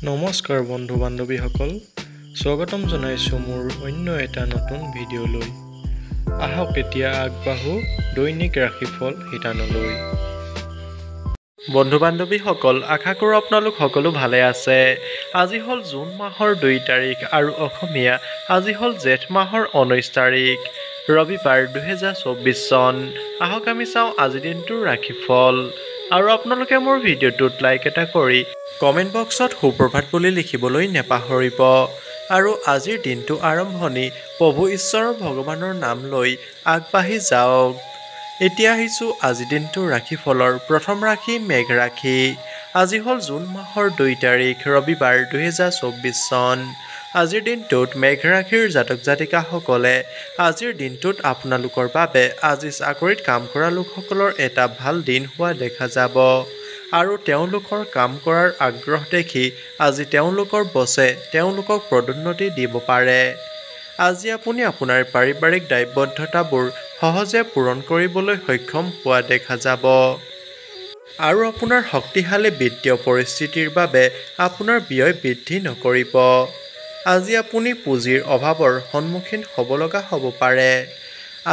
নমস্কাৰ বন্ধু বান্ধৱীসকল, স্বাগতম জনাইছোঁ মোৰ অন্য এটা নতুন ভিডিঅ'লৈ। আহক এতিয়া আগবাঢ়ো দৈনিক ৰাশিফল শিতানলৈ। বন্ধু বান্ধৱীসকল, আশা কৰোঁ আপোনালোক সকলো ভালে আছে। আজি হ'ল জুন মাহৰ 2 তাৰিখ আৰু অসমীয়া আজি হ'ল জেঠ মাহৰ 19 তাৰিখ, ৰবিবাৰ 2024 চন। আহক আমি চাওঁ আজিৰ দিনটোৰ ৰাশিফল। আৰু আপোনালোকে মোৰ ভিডিঅ'টোত লাইক এটা কৰি কমেণ্ট বক্সত সুপ্ৰভাত বুলি লিখিবলৈ নেপাহৰিব। আৰু আজিৰ দিনটো আৰম্ভণি প্ৰভু ঈশ্বৰ ভগৱানৰ নাম লৈ আগবাঢ়ি যাওক। এতিয়া আহিছোঁ আজিৰ দিনটোৰ ৰাশিফলৰ প্ৰথম ৰাশি মেঘ ৰাশি। আজি হ'ল জুন মাহৰ 2 তাৰিখ, ৰবিবাৰ 2024 চন। আজিৰ দিনটোত মেঘ ৰাশিৰ জাতক জাতিকাসকলে আজিৰ দিনটোত আপোনালোকৰ বাবে আজি চাকৰিত কাম কৰা লোকসকলৰ এটা ভাল দিন হোৱা দেখা যাব। আৰু তেওঁলোকৰ কাম কৰাৰ আগ্ৰহ দেখি আজি তেওঁলোকৰ বছে তেওঁলোকক পদোন্নতি দিব পাৰে। আজি আপুনি আপোনাৰ পাৰিবাৰিক দায়বদ্ধতাবোৰ সহজে পূৰণ কৰিবলৈ সক্ষম হোৱা দেখা যাব। আৰু আপোনাৰ শক্তিশালী বিত্তীয় পৰিস্থিতিৰ বাবে আপোনাৰ ব্যয় বৃদ্ধি নকৰিব। আজি আপুনি পুঁজিৰ অভাৱৰ সন্মুখীন হ'ব লগা হ'ব পাৰে।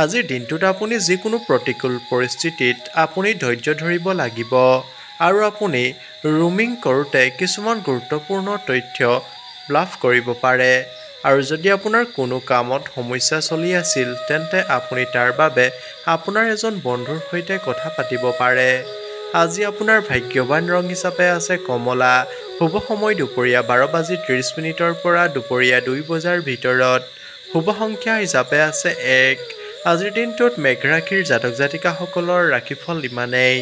আজিৰ দিনটোত আপুনি যিকোনো প্ৰতিকূল পৰিস্থিতিত আপুনি ধৈৰ্য ধৰিব লাগিব। আৰু আপুনি ৰুমিং কৰোঁতে কিছুমান গুৰুত্বপূৰ্ণ তথ্য লাভ কৰিব পাৰে। আৰু যদি আপোনাৰ কোনো কামত সমস্যা চলি আছিল, তেন্তে আপুনি তাৰ বাবে আপোনাৰ এজন বন্ধুৰ সৈতে কথা পাতিব পাৰে। আজি আপোনাৰ ভাগ্যৱান ৰং হিচাপে আছে কমলা। শুভ সময় দুপৰীয়া 12:30 পৰা দুপৰীয়া 2 বজাৰ ভিতৰত। শুভ সংখ্যা হিচাপে আছে 1। আজিৰ দিনটোত মেঘ ৰাশিৰ জাতক জাতিকাসকলৰ ৰাশিফল ইমানেই।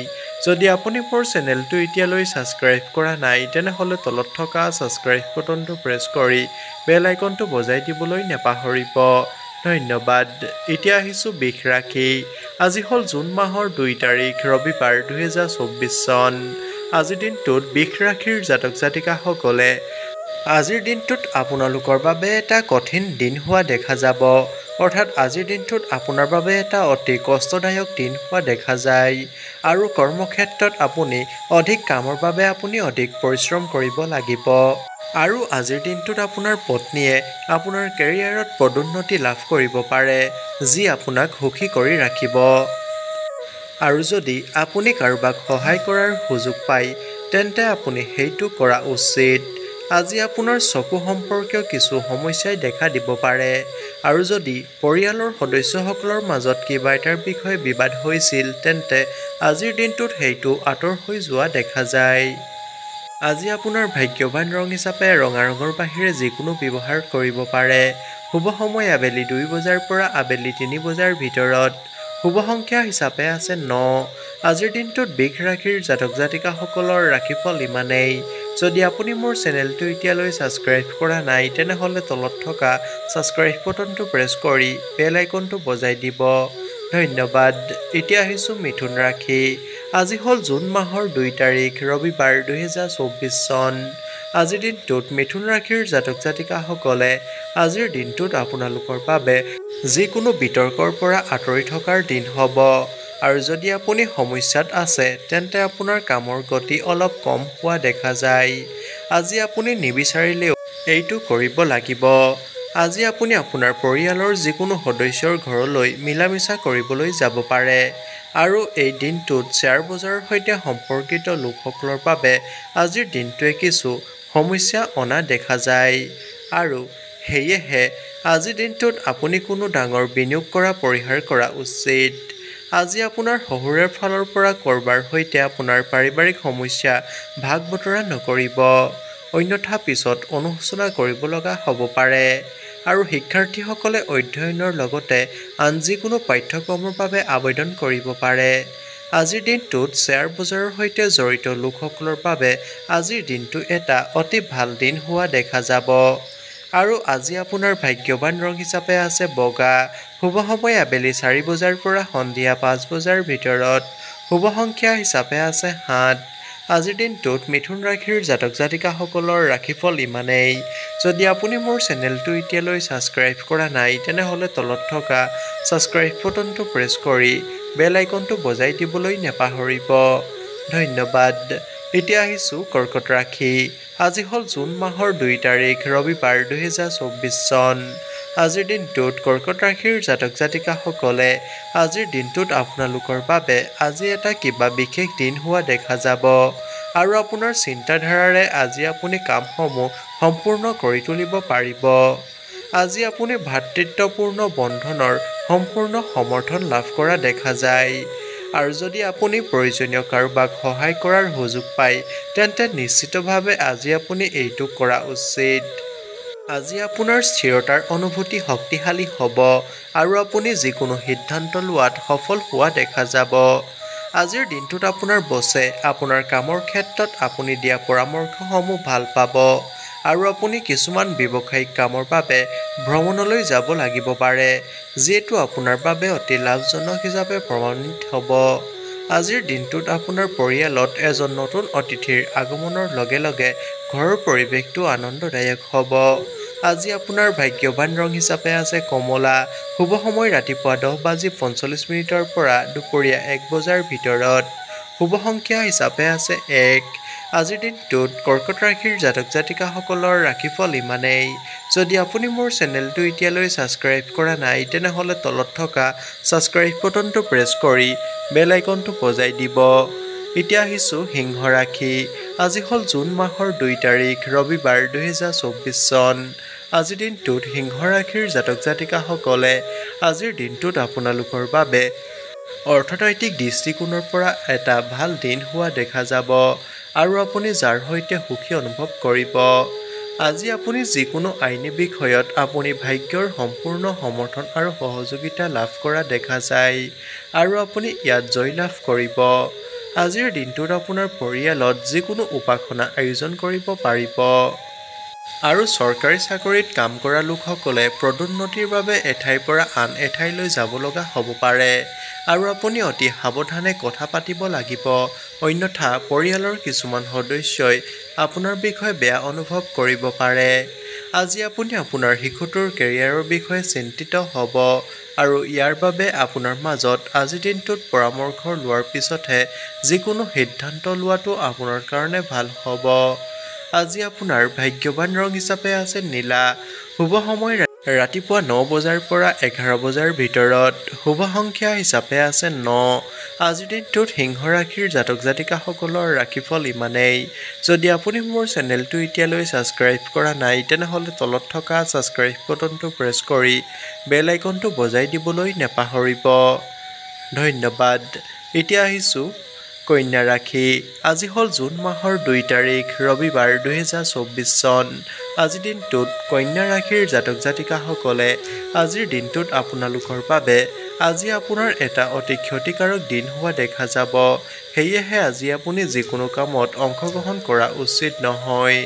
যদি আপুনি মোৰ চেনেলটো এতিয়ালৈ ছাবস্ক্ৰাইব কৰা নাই, তেনেহ'লে তলত থকা ছাবস্ক্ৰাইব বাটনটো প্ৰেছ কৰি বেল আইকনটো বজাই দিবলৈ নেপাহৰিব। ধন্যবাদ। এতিয়া আহিছোঁ বৃষ ৰাশি। আজি হ'ল জুন মাহৰ 2 তাৰিখ, ৰবিবাৰ 2024 চন। আজিৰ দিনটোত বৃষ ৰাশিৰ জাতক জাতিকাসকলে আজিৰ দিনটোত আপোনালোকৰ বাবে এটা কঠিন দিন হোৱা দেখা যাব। অৰ্থাৎ আজিৰ দিনটোত আপোনাৰ বাবে এটা অতি কষ্টদায়ক দিন হোৱা দেখা যায়। আৰু কৰ্মক্ষেত্ৰত আপুনি অধিক কামৰ বাবে আপুনি অধিক পৰিশ্ৰম কৰিব লাগিব। আৰু আজিৰ দিনটোত আপোনাৰ পত্নীয়ে আপোনাৰ কেৰিয়াৰত পদোন্নতি লাভ কৰিব পাৰে, যি আপোনাক সুখী কৰি ৰাখিব। আৰু যদি আপুনি কাৰোবাক সহায় কৰাৰ সুযোগ পায়, তেন্তে আপুনি সেইটো কৰা উচিত। আজি আপোনাৰ চকু সম্পৰ্কীয় কিছু সমস্যাই দেখা দিব পাৰে। আৰু যদি পৰিয়ালৰ সদস্যসকলৰ মাজত কিবা এটাৰ বিষয়ে বিবাদ হৈছিল, তেন্তে আজিৰ দিনটোত সেইটো আঁতৰ হৈ যোৱা দেখা যায়। আজি আপোনাৰ ভাগ্যৱান ৰং হিচাপে ৰঙা ৰঙৰ বাহিৰে যিকোনো ব্যৱহাৰ কৰিব পাৰে। শুভ সময় আবেলি 2 বজাৰ পৰা আবেলি 3 বজাৰ ভিতৰত। শুভ সংখ্যা হিচাপে আছে 9। আজিৰ দিনটোত বৃষ ৰাশিৰ জাতক জাতিকাসকলৰ ৰাশিফল ইমানেই। যদি আপুনি মোৰ চেনেলটো এতিয়ালৈ ছাবস্ক্ৰাইব কৰা নাই, তেনেহ'লে তলত থকা ছাবস্ক্ৰাইব বাটনটো প্ৰেছ কৰি বেল আইকনটো বজাই দিব। ধন্যবাদ। এতিয়া আহিছোঁ মিথুন ৰাশি। আজি হ'ল জুন মাহৰ 2 তাৰিখ, ৰবিবাৰ 2024 চন। আজিৰ দিনটোত মিথুন ৰাশিৰ জাতক জাতিকাসকলে আজিৰ দিনটোত আপোনালোকৰ বাবে যিকোনো বিতৰ্কৰ পৰা আঁতৰি থকাৰ দিন হ'ব। আৰু যদি আপুনি সমস্যাত আছে, তেন্তে আপোনাৰ কামৰ গতি অলপ কম হোৱা দেখা যায়। আজি আপুনি নিবিচাৰিলেও এইটো কৰিব লাগিব। আজি আপুনি আপোনাৰ পৰিয়ালৰ যিকোনো সদস্যৰ ঘৰলৈ মিলা-মিছা কৰিবলৈ যাব পাৰে। আৰু এই দিনটোত শ্বেয়াৰ বজাৰৰ সৈতে সম্পৰ্কিত লোকসকলৰ বাবে আজিৰ দিনটোৱে কিছু সমস্যা অনা দেখা যায়। আৰু সেয়েহে আজিৰ দিনটোত আপুনি কোনো ডাঙৰ বিনিয়োগ কৰা পৰিহাৰ কৰা উচিত। আজি আপোনাৰ শহুৰৰ ফালৰ পৰা ক'ৰবাৰ সৈতে আপোনাৰ পাৰিবাৰিক সমস্যা ভাগ বতৰা নকৰিব, অন্যথা পিছত অনুশোচনা কৰিব লগা হ'ব পাৰে। আৰু শিক্ষাৰ্থীসকলে অধ্যয়নৰ লগতে আন যিকোনো পাঠ্যক্ৰমৰ বাবে আবেদন কৰিব পাৰে। আজিৰ দিনটোত শ্বেয়াৰ বজাৰৰ সৈতে জড়িত লোকসকলৰ বাবে আজিৰ দিনটো এটা অতি ভাল দিন হোৱা দেখা যাব। আৰু আজি আপোনাৰ ভাগ্যৱান ৰং হিচাপে আছে বগা। শুভ সময় আবেলি 4 বজাৰ পৰা সন্ধিয়া 5 বজাৰ ভিতৰত। শুভ সংখ্যা হিচাপে আছে 7। আজিৰ দিনটোত মিথুন ৰাশিৰ জাতক জাতিকাসকলৰ ৰাশিফল ইমানেই। যদি আপুনি মোৰ চেনেলটো এতিয়ালৈ ছাবস্ক্ৰাইব কৰা নাই, তেনেহ'লে তলত থকা ছাবস্ক্ৰাইব বাটনটো প্ৰেছ কৰি বেল আইকনটো বজাই দিবলৈ নেপাহৰিব। ধন্যবাদ। এতিয়া আহিছোঁ কৰ্কট ৰাশি। আজি হ'ল জুন মাহৰ 2 তাৰিখ ৰবিবাৰ 2024 চন। আজিৰ দিনটোত কৰ্কট ৰাশিৰ জাতক জাতিকাসকলে আজিৰ দিনটোত আপোনালোকৰ বাবে আজি এটা কিবা বিশেষ দিন হোৱা দেখা যাব আৰু আপোনাৰ চিন্তাধাৰাৰে আজি আপুনি কামসমূহ সম্পূৰ্ণ কৰি তুলিব পাৰিব। আজি আপুনি ভাতৃত্বপূৰ্ণ বন্ধনৰ সম্পূৰ্ণ সমৰ্থন লাভ কৰা দেখা যায় আৰু যদি আপুনি প্ৰয়োজনীয় কাৰোবাক সহায় কৰাৰ সুযোগ পায় তেন্তে নিশ্চিতভাৱে আজি আপুনি এইটো কৰা উচিত। আজি আপোনাৰ স্থিৰতাৰ অনুভূতি শক্তিশালী হ'ব আৰু আপুনি যিকোনো সিদ্ধান্ত লোৱাত সফল হোৱা দেখা যাব। আজিৰ দিনটোত আপোনাৰ বছে আপোনাৰ কামৰ ক্ষেত্ৰত আপুনি দিয়া পৰামৰ্শসমূহ ভাল পাব আৰু আপুনি কিছুমান ব্যৱসায়িক কামৰ বাবে ভ্ৰমণলৈ যাব লাগিব পাৰে, যিটো আপোনাৰ বাবে অতি লাভজনক হিচাপে প্ৰমাণিত হ'ব। আজিৰ দিনটোত আপোনাৰ পৰিয়ালত এজন নতুন অতিথিৰ আগমনৰ লগে লগে ঘৰৰ পৰিৱেশটো আনন্দদায়ক হ'ব। আজি আপোনাৰ ভাগ্যৱান ৰং হিচাপে আছে কমলা। শুভ সময় ৰাতিপুৱা 10:45 পৰা দুপৰীয়া 1 বজাৰ ভিতৰত। শুভ সংখ্যা হিচাপে আছে 1। আজিৰ দিনটোত কৰ্কট ৰাশিৰ জাতক জাতিকাসকলৰ ৰাশিফল ইমানেই। যদি আপুনি মোৰ চেনেলটো এতিয়ালৈ ছাবস্ক্ৰাইব কৰা নাই তেনেহ'লে তলত থকা ছাবস্ক্ৰাইব বাটনটো প্ৰেছ কৰি বেল আইকনটো বজাই দিব। এতিয়া আহিছোঁ সিংহ ৰাশি। আজি হ'ল জুন মাহৰ 2 তাৰিখ ৰবিবাৰ 2024 চন। আজিৰ দিনটোত সিংহ ৰাশিৰ জাতক জাতিকাসকলে আজিৰ দিনটোত আপোনালোকৰ বাবে অৰ্থনৈতিক দৃষ্টিকোণৰ পৰা এটা ভাল দিন হোৱা দেখা যাব আৰু আপুনি যাৰ সৈতে সুখী অনুভৱ কৰিব। আজি আপুনি যিকোনো আইনী বিষয়ত আপুনি ভাগ্যৰ সম্পূৰ্ণ সমৰ্থন আৰু সহযোগিতা লাভ কৰা দেখা যায় আৰু আপুনি ইয়াত জয়লাভ কৰিব। আজিৰ দিনটোত আপোনাৰ পৰিয়ালত যিকোনো উপাসনা আয়োজন কৰিব পাৰিব আৰু চৰকাৰী চাকৰিত কাম কৰা লোকসকলে পদোন্নতিৰ বাবে এঠাইৰ পৰা আন এঠাইলৈ যাব লগা হ'ব পাৰে আৰু আপুনি অতি সাৱধানে কথা পাতিব লাগিব, অন্যথা পৰিয়ালৰ কিছুমান সদস্যই আপোনাৰ বিষয়ে বেয়া অনুভৱ কৰিব পাৰে। আজি আপুনি আপোনাৰ শিশুটোৰ কেৰিয়াৰৰ বিষয়ে চিন্তিত হ'ব আৰু ইয়াৰ বাবে আপোনাৰ মাজত আজিৰ দিনটোত পৰামৰ্শ লোৱাৰ পিছতহে যিকোনো সিদ্ধান্ত লোৱাটো আপোনাৰ কাৰণে ভাল হ'ব। আজি আপোনাৰ ভাগ্যৱান ৰং হিচাপে আছে নীলা। শুভ সময় ৰাতিপুৱা 9 বজাৰ পৰা 11 বজাৰ ভিতৰত। শুভ সংখ্যা হিচাপে আছে 9। আজিৰ দিনটোত সিংহ ৰাশিৰ জাতক জাতিকাসকলৰ ৰাশিফল ইমানেই। যদি আপুনি মোৰ চেনেলটো এতিয়ালৈ ছাবস্ক্ৰাইব কৰা নাই তেনেহ'লে তলত থকা ছাবস্ক্ৰাইব বাটনটো প্ৰেছ কৰি বেল আইকনটো বজাই দিবলৈ নাপাহৰিব। ধন্যবাদ। এতিয়া আহিছোঁ কন্যা ৰাশি। আজি হ'ল জুন মাহৰ 2 তাৰিখ ৰবিবাৰ 2024 চন। আজিৰ দিনটোত কন্যা ৰাশিৰ জাতক জাতিকাসকলে আজিৰ দিনটোত আপোনালোকৰ বাবে আজি আপোনাৰ এটা অতি ক্ষতিকাৰক দিন হোৱা দেখা যাব। সেয়েহে আজি আপুনি যিকোনো কামত অংশগ্ৰহণ কৰা উচিত নহয়।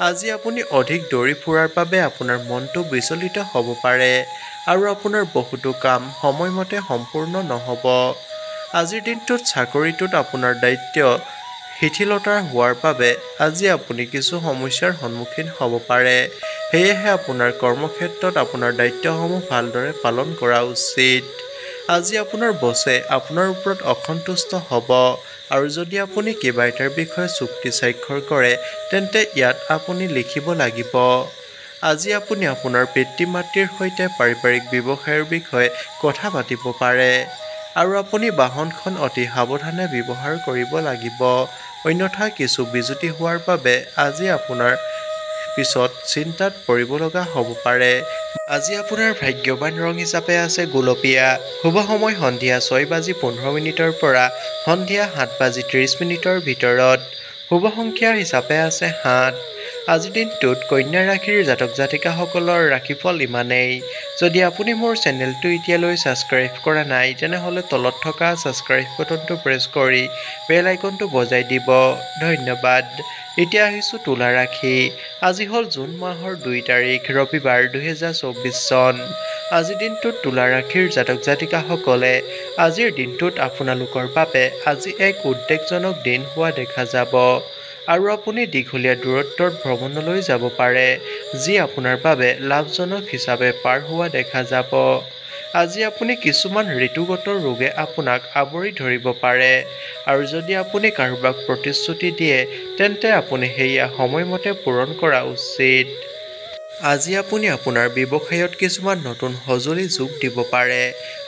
আজি আপুনি অধিক দৌৰি ফুৰাৰ বাবে আপোনাৰ মনটো বিচলিত হ'ব পাৰে আৰু আপোনাৰ বহুতো কাম সময়মতে সম্পূৰ্ণ নহ'ব। আজিৰ দিনটোত চাকৰিটোত আপোনাৰ দায়িত্ব শিথিলতা হোৱাৰ বাবে আজি আপুনি কিছু সমস্যাৰ সন্মুখীন হ'ব পাৰে। সেয়েহে আপোনাৰ কৰ্মক্ষেত্ৰত আপোনাৰ দায়িত্বসমূহ ভালদৰে পালন কৰা উচিত। আজি আপোনাৰ বছে আপোনাৰ ওপৰত অসন্তুষ্ট হ'ব আৰু যদি আপুনি কিবা এটাৰ বিষয়ে চুক্তি স্বাক্ষৰ কৰে তেন্তে ইয়াত আপুনি লিখিব লাগিব। আজি আপুনি আপোনাৰ পিতৃ মাতৃৰ সৈতে পাৰিবাৰিক ব্যৱসায়ৰ বিষয়ে কথা পাতিব পাৰে আৰু আপুনি বাহনখন অতি সাৱধানে ব্যৱহাৰ কৰিব লাগিব, অন্যথা কিছু বিজুতি হোৱাৰ বাবে আজি আপোনাৰ পিছত চিন্তাত পৰিব লগা হ'ব পাৰে। আজি আপোনাৰ ভাগ্যৱান ৰং হিচাপে আছে গুলপীয়া। শুভ সময় সন্ধিয়া 6:15 পৰা সন্ধিয়া 7:30 ভিতৰত। শুভ সংখ্যা হিচাপে আছে 7। আজিৰ দিনটোত কন্যা ৰাশিৰ জাতক জাতিকাসকলৰ ৰাশিফল ইমানেই। যদি আপুনি মোৰ চেনেলটো এতিয়ালৈ ছাবস্ক্ৰাইব কৰা নাই তেনেহ'লে তলত থকা ছাবস্ক্ৰাইব বাটনটো প্ৰেছ কৰি বেল আইকনটো বজাই দিব। ধন্যবাদ। এতিয়া আহিছোঁ তুলা ৰাশি। আজি হ'ল জুন মাহৰ 2 তাৰিখ ৰবিবাৰ 2024 চন। আজিৰ দিনটোত তুলা ৰাশিৰ জাতক জাতিকাসকলে আজিৰ দিনটোত আপোনালোকৰ বাবে আজি এক উদ্বেগজনক দিন হোৱা দেখা যাব আৰু আপুনি দীঘলীয়া দূৰত্বৰ ভ্ৰমণলৈ যাব পাৰে যি আপোনাৰ বাবে লাভজনক হিচাপে পাৰ হোৱা দেখা যাব। আজি আপুনি কিছুমান ঋতুগত ৰোগে আপোনাক আৱৰি ধৰিব পাৰে আৰু যদি আপুনি কাৰোবাক প্ৰতিশ্ৰুতি দিয়ে তেন্তে আপুনি সেয়া সময়মতে পূৰণ কৰা উচিত। আজি আপুনি আপোনাৰ ব্যৱসায়ত কিছুমান নতুন সঁজুলি যোগ দিব পাৰে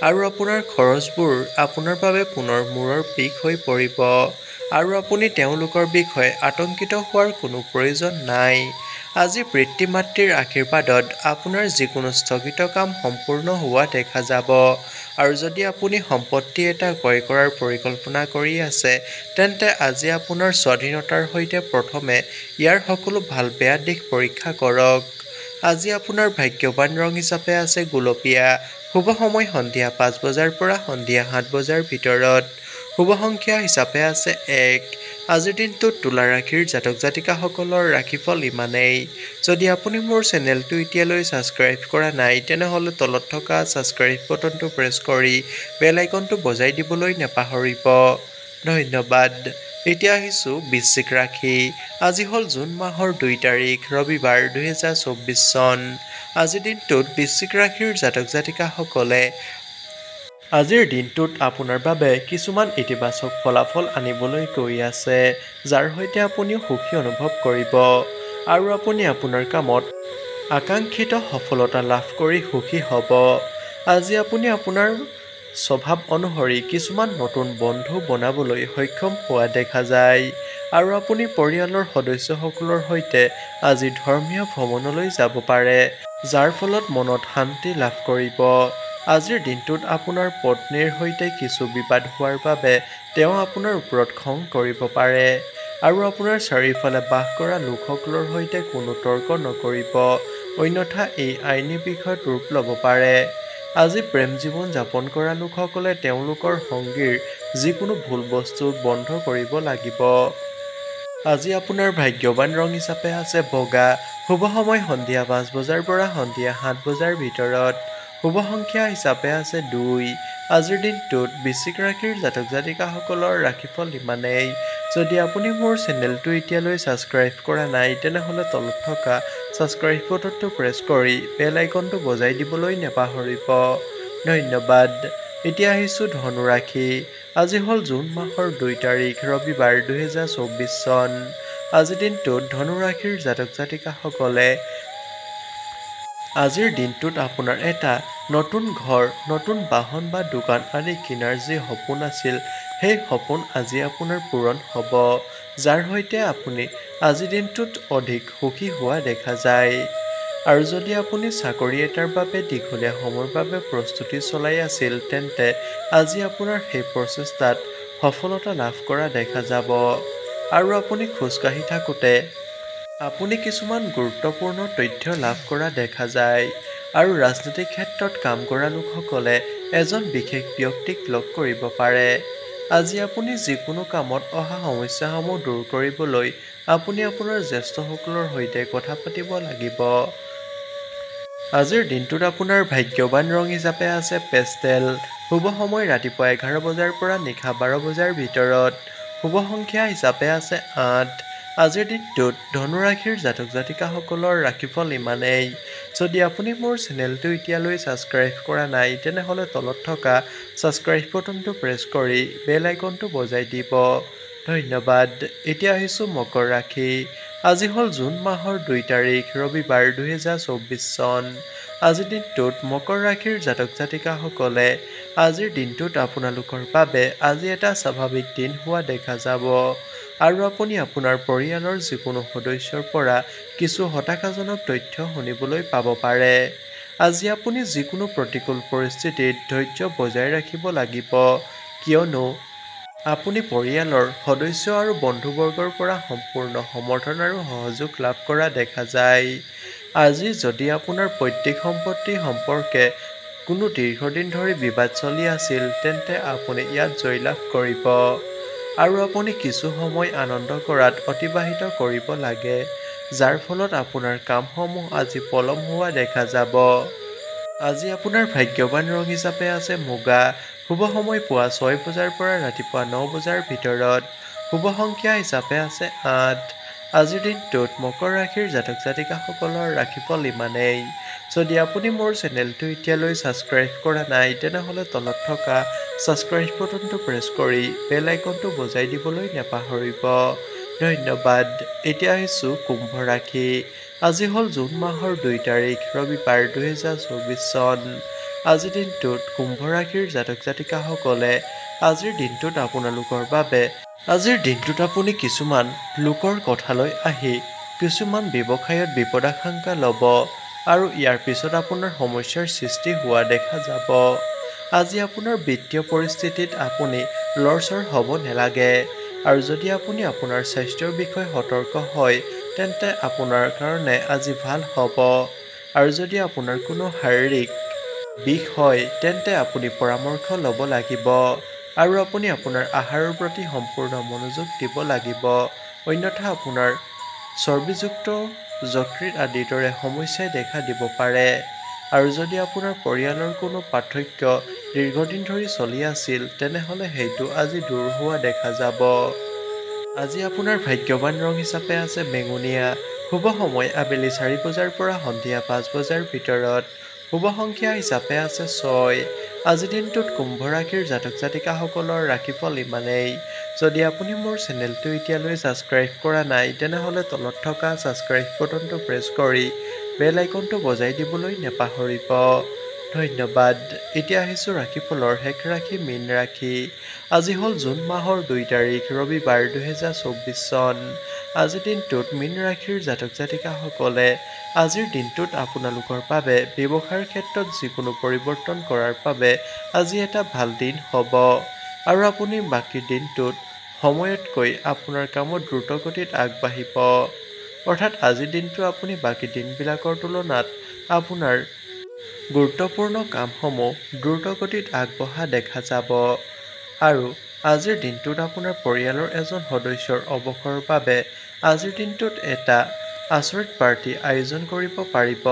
আৰু আপোনাৰ খৰচবোৰ আপোনাৰ বাবে পুনৰ মূৰৰ বিষ হৈ পৰিব আৰু আপুনি তেওঁলোকৰ বিষয়ে আতংকিত হোৱাৰ কোনো প্ৰয়োজন নাই। আজি পিতৃ-মাতৃৰ আশীৰ্বাদত আপোনাৰ যিকোনো স্থগিত কাম সম্পূৰ্ণ হোৱা দেখা যাব আৰু যদি আপুনি সম্পত্তি এটা ক্ৰয় কৰাৰ পৰিকল্পনা কৰি আছে তেন্তে আজি আপোনাৰ স্বাধীনতাৰ সৈতে প্ৰথমে ইয়াৰ সকলো ভাল বেয়া দিশ পৰীক্ষা কৰক। আজি আপোনাৰ ভাগ্যৱান ৰং হিচাপে আছে গুলপীয়া। শুভ সময় সন্ধিয়া ৫ বজাৰ পৰা সন্ধিয়া ৭ বজাৰ ভিতৰত। শুভ সংখ্যা হিচাপে আছে ১। আজিৰ দিনটোত তুলা ৰাশিৰ জাতক জাতিকাসকলৰ ৰাশিফল ইমানেই। যদি আপুনি মোৰ চেনেলটো এতিয়ালৈ ছাবস্ক্ৰাইব কৰা নাই তেনেহ'লে তলত থকা ছাবস্ক্ৰাইব বাটনটো প্ৰেছ কৰি বেল আইকনটো বজাই দিবলৈ নাপাহৰিব। ধন্যবাদ। এতিয়া আহিছোঁ বৃশ্চিক ৰাশি। আজি হ'ল জুন মাহৰ ২ তাৰিখ ৰবিবাৰ ২০২৪ চন। আজিৰ দিনটোত বৃশ্চিক ৰাশিৰ জাতক জাতিকাসকলে আজিৰ দিনটোত আপোনাৰ বাবে কিছুমান ইতিবাচক ফলাফল আনিবলৈ গৈ আছে যাৰ সৈতে আপুনিও সুখী অনুভৱ কৰিব আৰু আপুনি আপোনাৰ কামত আকাংক্ষিত সফলতা লাভ কৰি সুখী হ'ব। আজি আপুনি আপোনাৰ স্বভাৱ অনুসৰি কিছুমান নতুন বন্ধু বনাবলৈ সক্ষম হোৱা দেখা যায় আৰু আপুনি পৰিয়ালৰ সদস্যসকলৰ সৈতে আজি ধৰ্মীয় ভ্ৰমণলৈ যাব পাৰে যাৰ ফলত মনত শান্তি লাভ কৰিব। আজিৰ দিনটোত আপোনাৰ পত্নীৰ সৈতে কিছু বিবাদ হোৱাৰ বাবে তেওঁ আপোনাৰ ওপৰত খং কৰিব পাৰে আৰু আপোনাৰ চাৰিওফালে বাস কৰা লোকসকলৰ সৈতে কোনো তৰ্ক নকৰিব অন্যথা এই আইনী বিষয়ত ৰূপ ল'ব পাৰে। আজি প্ৰেম জীৱন যাপন কৰা লোকসকলে তেওঁলোকৰ সংগীৰ যিকোনো ভুল বস্তু বন্ধ কৰিব লাগিব। আজি আপোনাৰ ভাগ্যৱান ৰং হিচাপে আছে বগা। শুভ সময় সন্ধিয়া ৫ বজাৰ পৰা সন্ধিয়া ৭ বজাৰ ভিতৰত। শুভ সংখ্যা হিচাপে আছে ২। আজিৰ দিনটোত বৃশ্চিক ৰাশিৰ জাতক জাতিকাসকলৰ ৰাশিফল ইমানেই। যদি আপুনি মোৰ চেনেলটো এতিয়ালৈ ছাবস্ক্ৰাইব কৰা নাই তেনেহ'লে তলত থকা ছাবস্ক্ৰাইব বাটনটো প্ৰেছ কৰি বেল আইকনটো বজাই দিবলৈ নাপাহৰিব। ধন্যবাদ। এতিয়া আহিছোঁ ধনু ৰাশি। আজি হ'ল জুন মাহৰ ২ তাৰিখ ৰবিবাৰ ২০২৪ চন। আজিৰ দিনটোত ধনু ৰাশিৰ জাতক জাতিকাসকলে আজিৰ দিনটোত আপোনাৰ এটা নতুন ঘৰ, নতুন বাহন বা দোকান আদি কিনাৰ যি সপোন আছিল সেই সপোন আজি আপোনাৰ পূৰণ হ'ব যাৰ সৈতে আপুনি আজিৰ দিনটোত অধিক সুখী হোৱা দেখা যায় আৰু যদি আপুনি চাকৰি এটাৰ বাবে দীঘলীয়া সময়ৰ বাবে প্ৰস্তুতি চলাই আছিল তেন্তে আজি আপোনাৰ সেই প্ৰচেষ্টাত সফলতা লাভ কৰা দেখা যাব আৰু আপুনি খোজকাঢ়ি থাকোঁতে আপুনি কিছুমান গুৰুত্বপূৰ্ণ তথ্য লাভ কৰা দেখা যায় আৰু ৰাজনৈতিক ক্ষেত্ৰত কাম কৰা লোকসকলে এজন বিশেষ ব্যক্তিক লগ কৰিব পাৰে। আজি আপুনি যিকোনো কামত অহা সমস্যাসমূহ দূৰ কৰিবলৈ আপুনি আপোনাৰ জ্যেষ্ঠসকলৰ সৈতে কথা পাতিব লাগিব। আজিৰ দিনটোত আপোনাৰ ভাগ্যৱান ৰং হিচাপে আছে পেষ্টেল। শুভ সময় ৰাতিপুৱা ১১ বজাৰ পৰা নিশা ১২ বজাৰ ভিতৰত। শুভ সংখ্যা হিচাপে আছে ৮। আজিৰ দিনটোত ধনু ৰাশিৰ জাতক জাতিকাসকলৰ ৰাশিফল ইমানেই। যদি আপুনি মোৰ চেনেলটো এতিয়ালৈ ছাবস্ক্ৰাইব কৰা নাই তেনেহ'লে তলত থকা ছাবস্ক্ৰাইব বাটনটো প্ৰেছ কৰি বেল আইকনটো বজাই দিব। ধন্যবাদ। এতিয়া আহিছোঁ মকৰ ৰাশি। আজি হ'ল জুন মাহৰ ২ তাৰিখ ৰবিবাৰ ২০২৪ চন। আজিৰ দিনটোত মকৰ ৰাশিৰ জাতক জাতিকাসকলে আজিৰ দিনটোত আপোনালোকৰ বাবে আজি এটা স্বাভাৱিক দিন হোৱা দেখা যাব আৰু আপুনি আপোনাৰ পৰিয়ালৰ যিকোনো সদস্যৰ পৰা কিছু হতাশাজনক তথ্য শুনিবলৈ পাব পাৰে। আজি আপুনি যিকোনো প্ৰতিকূল পৰিস্থিতিত ধৈৰ্য বজাই ৰাখিব লাগিব কিয়নো আপুনি পৰিয়ালৰ সদস্য আৰু বন্ধুবৰ্গৰ পৰা সম্পূৰ্ণ সমৰ্থন আৰু সহযোগ লাভ কৰা দেখা যায়। আজি যদি আপোনাৰ পৈতৃক সম্পত্তি সম্পৰ্কে কোনো দীৰ্ঘদিন ধৰি বিবাদ চলি আছিল তেন্তে আপুনি ইয়াত জয়লাভ কৰিব আৰু আপুনি কিছু সময় আনন্দ কৰাত অতিবাহিত কৰিব লাগে যাৰ ফলত আপোনাৰ কামসমূহ আজি পলম হোৱা দেখা যাব। আজি আপোনাৰ ভাগ্যৱান ৰং হিচাপে আছে মুগা। শুভ সময় পুৱা ৬ বজাৰ পৰা ৰাতিপুৱা ৯ বজাৰ ভিতৰত। শুভ সংখ্যা হিচাপে আছে ৮। আজিৰ দিনটোত মকৰ ৰাশিৰ জাতক জাতিকাসকলৰ ৰাশিফল ইমানেই। যদি আপুনি মোৰ চেনেলটো এতিয়ালৈ ছাবস্ক্ৰাইব কৰা নাই তেনেহ'লে তলত থকা ছাবস্ক্ৰাইব বাটনটো প্ৰেছ কৰি বেল আইকনটো বজাই দিবলৈ নাপাহৰিব। ধন্যবাদ। এতিয়া আহিছোঁ কুম্ভ ৰাশি। আজি হ'ল জুন মাহৰ 2 তাৰিখ ৰবিবাৰ 2024 চন। আজিৰ দিনটোত কুম্ভ ৰাশিৰ জাতক জাতিকাসকলে আজিৰ দিনটোত আপুনি কিছুমান লোকৰ কথালৈ আহি কিছুমান ব্যৱসায়ত বিপদাশংকা ল'ব আৰু ইয়াৰ পিছত আপোনাৰ সমস্যাৰ সৃষ্টি হোৱা দেখা যাব। আজি আপোনাৰ বিত্তীয় পৰিস্থিতিত আপুনি লৰচৰ হ'ব নালাগে আৰু যদি আপুনি আপোনাৰ স্বাস্থ্যৰ বিষয়ে সতৰ্ক হয় তেন্তে আপোনাৰ কাৰণে আজি ভাল হ'ব আৰু যদি আপোনাৰ কোনো শাৰীৰিক বিষ হয় তেন্তে আপুনি পৰামৰ্শ ল'ব লাগিব আৰু আপুনি আপোনাৰ আহাৰৰ প্ৰতি সম্পূৰ্ণ মনোযোগ দিব লাগিব, অন্যথা আপোনাৰ চৰ্বিযুক্ত যকৃত আদিৰ দৰে সমস্যাই দেখা দিব পাৰে আৰু যদি আপোনাৰ পৰিয়ালৰ কোনো পাৰ্থক্য দীৰ্ঘদিন ধৰি চলি আছিল তেনেহ'লে সেইটো আজি দূৰ হোৱা দেখা যাব। আজি আপোনাৰ ভাগ্যৱান ৰং হিচাপে আছে বেঙুনীয়া। শুভ সময় আবেলি 4 বজাৰ পৰা সন্ধিয়া 5 বজাৰ ভিতৰত। শুভ সংখ্যা হিচাপে আছে 6। আজিৰ দিনটোত কুম্ভ ৰাশিৰ জাতক জাতিকাসকলৰ ৰাশিফল ইমানেই। যদি আপুনি মোৰ চেনেলটো এতিয়ালৈ ছাবস্ক্ৰাইব কৰা নাই তেনেহ'লে তলত থকা ছাবস্ক্ৰাইব বাটনটো প্ৰেছ কৰি বেল আইকনটো বজাই দিবলৈ নাপাহৰিব। ধন্যবাদ। এতিয়া আহিছোঁ ৰাশিফলৰ শেষ ৰাশি মীন ৰাশি। আজি হ'ল জুন মাহৰ 2 তাৰিখ ৰবিবাৰ 2024 চন। আজিৰ দিনটোত মীন ৰাশিৰ জাতক জাতিকাসকলে আজিৰ দিনটোত আপোনালোকৰ বাবে ব্যৱসায়ৰ ক্ষেত্ৰত যিকোনো পৰিৱৰ্তন কৰাৰ বাবে আজি এটা ভাল দিন হ'ব আৰু আপুনি বাকী দিনটোত সময়তকৈ আপোনাৰ কামত দ্ৰুতগতিত আগবাঢ়িব। অৰ্থাৎ আজিৰ দিনটো আপুনি বাকী দিনবিলাকৰ তুলনাত আপোনাৰ গুৰুত্বপূৰ্ণ কামসমূহ দ্ৰুতগতিত আগবঢ়া দেখা যাব আৰু আজিৰ দিনটোত আপোনাৰ পৰিয়ালৰ এজন সদস্যৰ অৱসৰৰ বাবে আজিৰ দিনটোত এটা আচৰিত পাৰ্টি আয়োজন কৰিব পাৰিব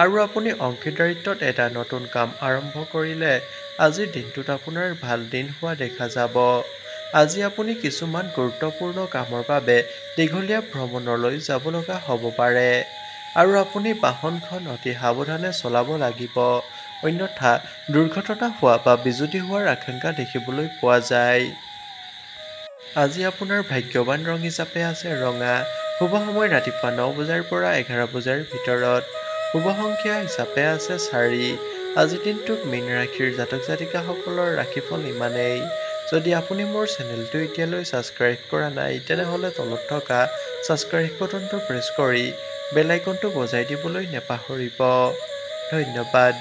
আৰু আপুনি অংশীদাৰিত্বত এটা নতুন কাম আৰম্ভ কৰিলে আজিৰ দিনটোত আপোনাৰ ভাল দিন হোৱা দেখা যাব। আজি আপুনি কিছুমান গুৰুত্বপূৰ্ণ কামৰ বাবে দীঘলীয়া ভ্ৰমণলৈ যাব লগা হ'ব পাৰে আৰু আপুনি বাহনখন অতি সাৱধানে চলাব লাগিব, অন্যথা দুৰ্ঘটনা হোৱা বা বিজুতি হোৱাৰ আশংকা দেখিবলৈ পোৱা যায়। আজি আপোনাৰ ভাগ্যৱান ৰং হিচাপে আছে ৰঙা। শুভ সময় ৰাতিপুৱা 9 বজাৰ পৰা 11 বজাৰ ভিতৰত। শুভ সংখ্যা হিচাপে আছে 4। আজিৰ দিনটোত মীন ৰাশিৰ জাতক জাতিকাসকলৰ ৰাশিফল ইমানেই। যদি আপুনি মোৰ চেনেলটো এতিয়ালৈ ছাবস্ক্ৰাইব কৰা নাই তেনেহ'লে তলত থকা ছাবস্ক্ৰাইব বাটনটো প্ৰেছ কৰি বেল আইকনটো বজাই দিবলৈ নাপাহৰিব। ধন্যবাদ।